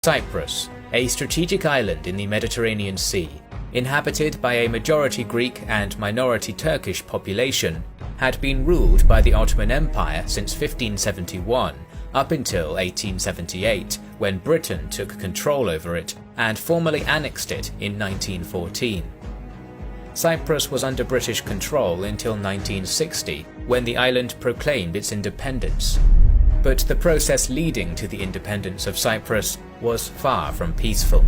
Cyprus, a strategic island in the Mediterranean Sea, inhabited by a majority Greek and minority Turkish population, had been ruled by the Ottoman Empire since 1571 up until 1878, when Britain took control over it and formally annexed it in 1914. Cyprus was under British control until 1960, when the island proclaimed its independence. But the process leading to the independence of Cyprus was far from peaceful.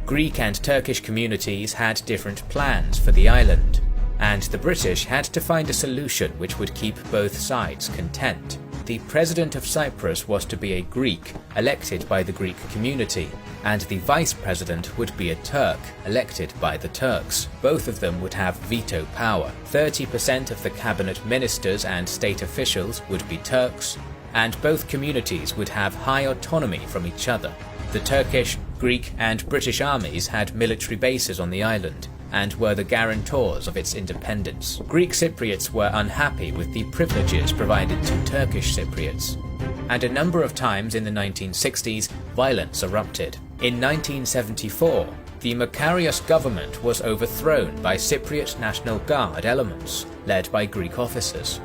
Greek and Turkish communities had different plans for the island, and the British had to find a solution which would keep both sides content. The president of Cyprus was to be a Greek, elected by the Greek community, and the vice president would be a Turk, elected by the Turks. Both of them would have veto power. 30% of the cabinet ministers and state officials would be Turks, and both communities would have high autonomy from each other. The Turkish, Greek, and British armies had military bases on the island, and were the guarantors of its independence. Greek Cypriots were unhappy with the privileges provided to Turkish Cypriots, and a number of times in the 1960s, violence erupted. In 1974, the Makarios government was overthrown by Cypriot National Guard elements, led by Greek officers.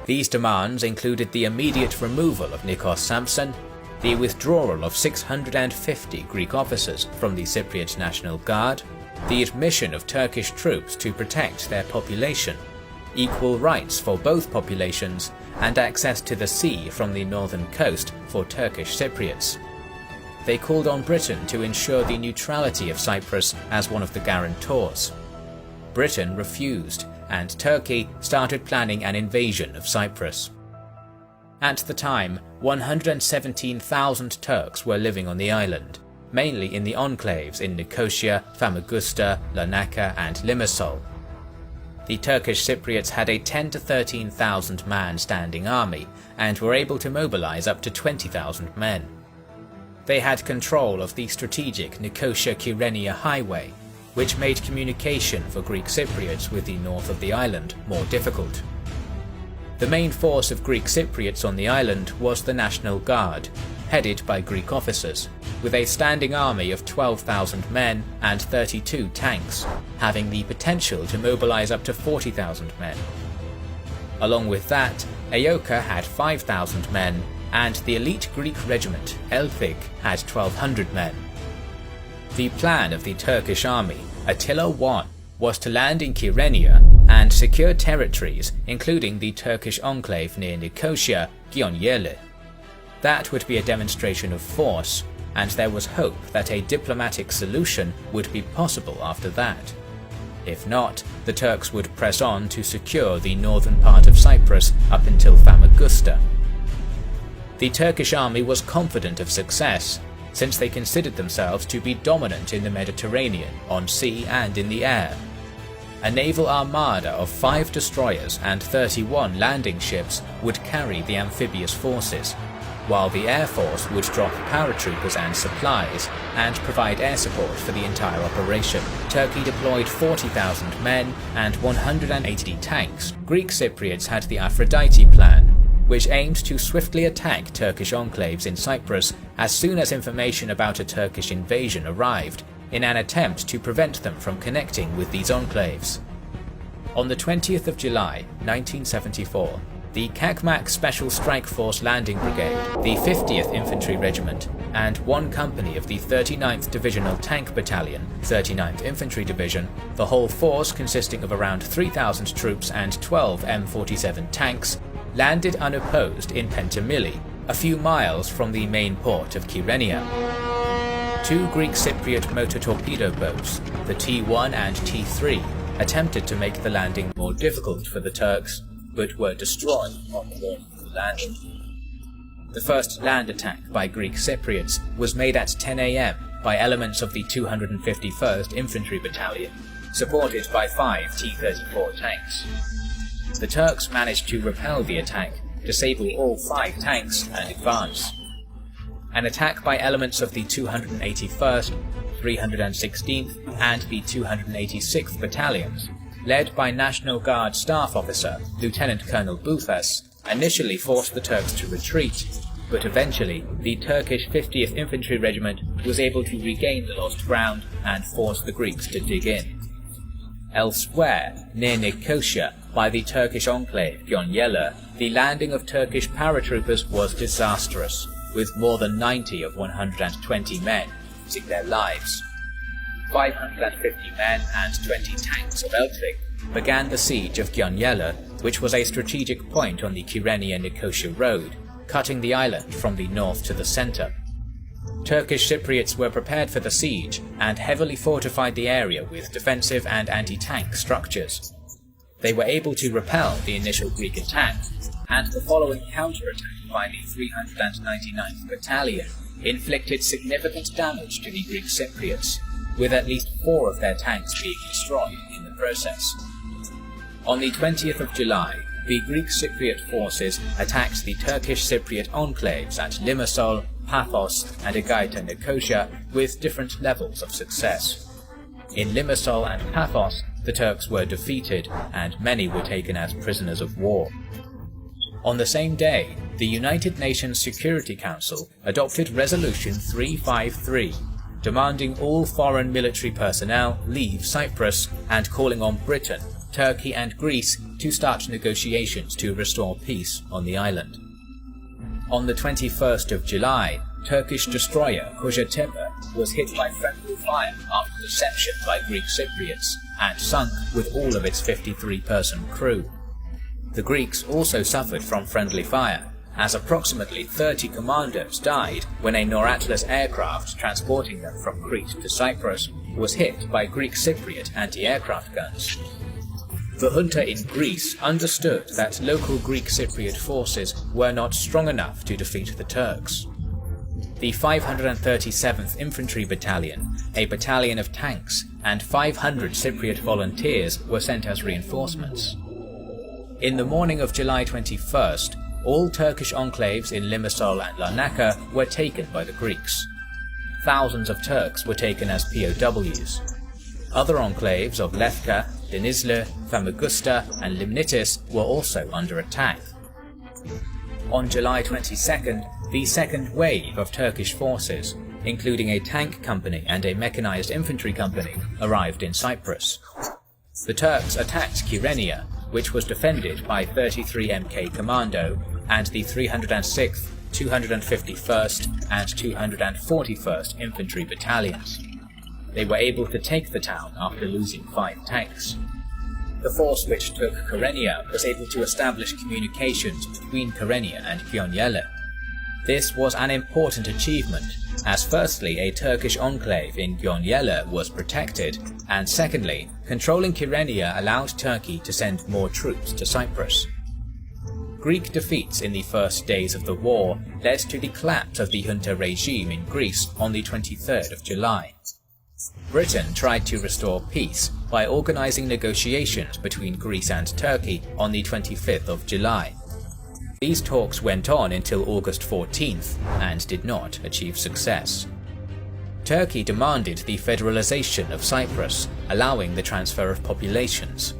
These demands included the immediate removal of Nikos Samson, the withdrawal of 650 Greek officers from the Cypriot National Guard, the admission of Turkish troops to protect their population, equal rights for both populations, and access to the sea from the northern coast for Turkish Cypriots. They called on Britain to ensure the neutrality of Cyprus as one of the guarantors. Britain refused, and Turkey started planning an invasion of Cyprus. At the time, 117,000 Turks were living on the island, mainly in the enclaves in Nicosia, Famagusta, Larnaca, and Limassol. The Turkish Cypriots had a 10,000 to 13,000 man standing army and were able to mobilize up to 20,000 men. They had control of the strategic Nicosia-Kyrenia highway, which made communication for Greek Cypriots with the north of the island more difficult. The main force of Greek Cypriots on the island was the National Guard, headed by Greek officers, with a standing army of 12,000 men and 32 tanks, having the potential to mobilize up to 40,000 men. Along with that, Aoka had 5,000 men, and the elite Greek regiment, Elphig, had 1,200 men. The plan of the Turkish army, Attila I, was to land in Kyrenia and secure territories including the Turkish enclave near Nicosia, Gionyele. That would be a demonstration of force, and there was hope that a diplomatic solution would be possible after that. If not, the Turks would press on to secure the northern part of Cyprus up until Famagusta. The Turkish army was confident of success, since they considered themselves to be dominant in the Mediterranean, on sea and in the air. A naval armada of 5 destroyers and 31 landing ships would carry the amphibious forces, while the Air Force would drop paratroopers and supplies, and provide air support for the entire operation. Turkey deployed 40,000 men and 180 tanks. Greek Cypriots had the Aphrodite plan, which aimed to swiftly attack Turkish enclaves in Cyprus as soon as information about a Turkish invasion arrived, in an attempt to prevent them from connecting with these enclaves. On the 20th of July, 1974, the Kakmak Special Strike Force Landing Brigade, the 50th Infantry Regiment, and one company of the 39th Divisional Tank Battalion, 39th Infantry Division, the whole force consisting of around 3,000 troops and 12 M47 tanks, landed unopposed in Pentamili, a few miles from the main port of Kyrenia. 2 Greek Cypriot motor torpedo boats, the T1 and T3, attempted to make the landing more difficult for the Turks, but were destroyed on the morning of the landing. The first land attack by Greek Cypriots was made at 10 AM by elements of the 251st Infantry Battalion, supported by 5 T-34 tanks. The Turks managed to repel the attack, disable all 5 tanks, and advance. An attack by elements of the 281st, 316th, and the 286th Battalions, led by National Guard Staff Officer Lieutenant Colonel Bouthas, initially forced the Turks to retreat, but eventually the Turkish 50th Infantry Regiment was able to regain the lost ground and force the Greeks to dig in. Elsewhere, near Nicosia, by the Turkish enclave Gönyeli, the landing of Turkish paratroopers was disastrous, with more than 90 of 120 men losing their lives. 550 men and 20 tanks of Eltvik began the siege of Gönyeli, which was a strategic point on the Kyrenia-Nicosia road, cutting the island from the north to the center. Turkish Cypriots were prepared for the siege and heavily fortified the area with defensive and anti-tank structures. They were able to repel the initial Greek attack, and the following counterattack by the 399th Battalion inflicted significant damage to the Greek Cypriots, with at least 4 of their tanks being destroyed in the process. On the 20th of July, the Greek Cypriot forces attacked the Turkish Cypriot enclaves at Limassol, Paphos and Agaita Nicosia with different levels of success. In Limassol and Paphos, the Turks were defeated and many were taken as prisoners of war. On the same day, the United Nations Security Council adopted Resolution 353, demanding all foreign military personnel leave Cyprus and calling on Britain, Turkey and Greece to start negotiations to restore peace on the island. On the 21st of July, Turkish destroyer Kocatepe was hit by friendly fire after deception by Greek Cypriots and sunk with all of its 53-person crew. The Greeks also suffered from friendly fire, as approximately 30 commandos died when a Nor-Atlas aircraft transporting them from Crete to Cyprus was hit by Greek Cypriot anti-aircraft guns. The junta in Greece understood that local Greek Cypriot forces were not strong enough to defeat the Turks. The 537th Infantry Battalion, a battalion of tanks, and 500 Cypriot volunteers were sent as reinforcements. In the morning of July 21st, all Turkish enclaves in Limassol and Larnaca were taken by the Greeks. Thousands of Turks were taken as POWs. Other enclaves of Lefka, Denizli, Famagusta and Limnitis were also under attack. On July 22nd, the second wave of Turkish forces, including a tank company and a mechanized infantry company, arrived in Cyprus. The Turks attacked Kyrenia, which was defended by 33 MK Commando and the 306th, 251st and 241st Infantry Battalions. They were able to take the town after losing 5 tanks. The force which took Kyrenia was able to establish communications between Kyrenia and Gönyeli. This was an important achievement, as firstly a Turkish enclave in Gönyeli was protected, and secondly, controlling Kyrenia allowed Turkey to send more troops to Cyprus. Greek defeats in the first days of the war led to the collapse of the junta regime in Greece on the 23rd of July. Britain tried to restore peace by organizing negotiations between Greece and Turkey on the 25th of July. These talks went on until August 14th and did not achieve success. Turkey demanded the federalization of Cyprus, allowing the transfer of populations.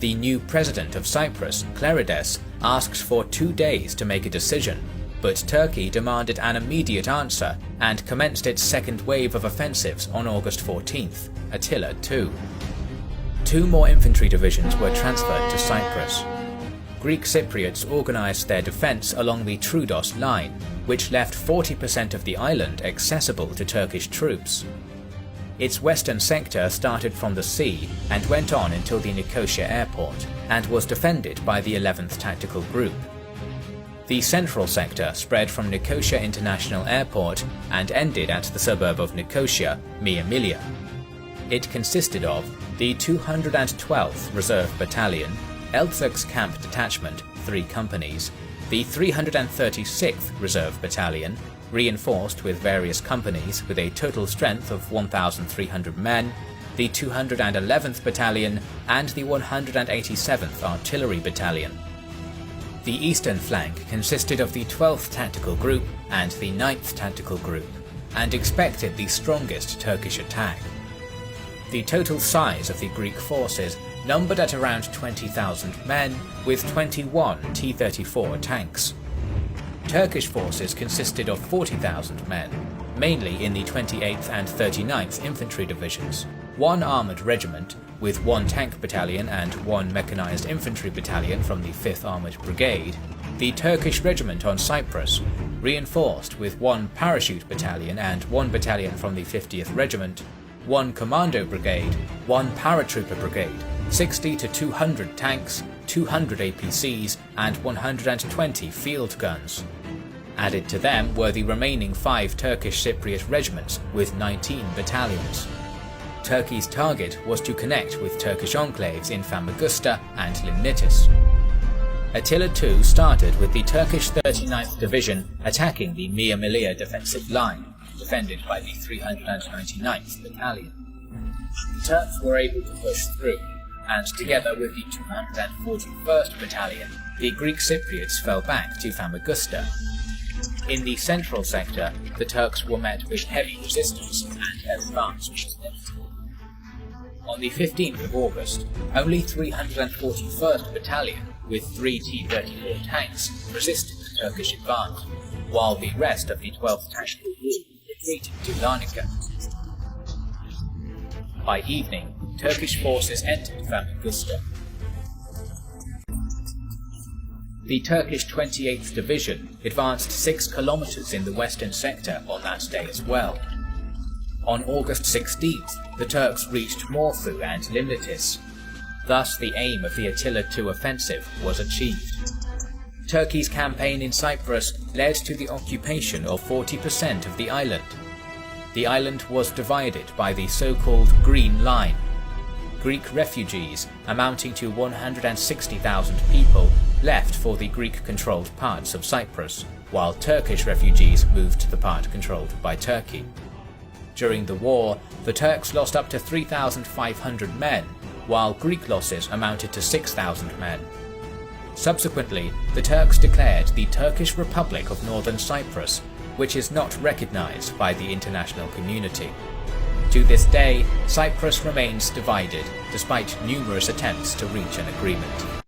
The new president of Cyprus, Clerides, asked for 2 days to make a decision, but Turkey demanded an immediate answer and commenced its second wave of offensives on August 14th, Attila II. 2 more infantry divisions were transferred to Cyprus. Greek Cypriots organized their defense along the Troodos line, which left 40% of the island accessible to Turkish troops. Its western sector started from the sea and went on until the Nicosia airport, and was defended by the 11th Tactical Group. The central sector spread from Nicosia International Airport and ended at the suburb of Nicosia, Emilia. It consisted of the 212th Reserve Battalion, Eltvik's Camp Detachment, 3 companies, the 336th Reserve Battalion, reinforced with various companies with a total strength of 1,300 men, the 211th Battalion, and the 187th Artillery Battalion. The eastern flank consisted of the 12th Tactical Group and the 9th Tactical Group, and expected the strongest Turkish attack. The total size of the Greek forces numbered at around 20,000 men, with 21 T-34 tanks. Turkish forces consisted of 40,000 men, mainly in the 28th and 39th Infantry Divisions, one armoured regiment with one tank battalion and one mechanised infantry battalion from the 5th Armoured Brigade, the Turkish regiment on Cyprus, reinforced with one parachute battalion and one battalion from the 50th Regiment, one commando brigade, one paratrooper brigade, 60 to 200 tanks, 200 APCs, and 120 field guns. Added to them were the remaining 5 Turkish Cypriot regiments with 19 battalions. Turkey's target was to connect with Turkish enclaves in Famagusta and Limnitis. Attila II started with the Turkish 39th Division attacking the Mia Milia defensive line, defended by the 399th Battalion. The Turks were able to push through, and together with the 241st Battalion, the Greek Cypriots fell back to Famagusta. In the central sector, the Turks were met with heavy resistance and their advance was limited. On the 15th of August, only 341st Battalion with 3 T-34 tanks resisted the Turkish advance, while the rest of the 12th Tactical Group retreated to Larnaca. By evening, Turkish forces entered Famagusta. The Turkish 28th Division advanced 6 kilometers in the western sector on that day as well. On August 16th, the Turks reached Morphu and Limnitis. Thus, the aim of the Attila II offensive was achieved. Turkey's campaign in Cyprus led to the occupation of 40% of the island. The island was divided by the so-called Green Line. Greek refugees, amounting to 160,000 people, left for the Greek-controlled parts of Cyprus, while Turkish refugees moved to the part controlled by Turkey. During the war, the Turks lost up to 3,500 men, while Greek losses amounted to 6,000 men. Subsequently, the Turks declared the Turkish Republic of Northern Cyprus, which is not recognized by the international community. To this day, Cyprus remains divided, despite numerous attempts to reach an agreement.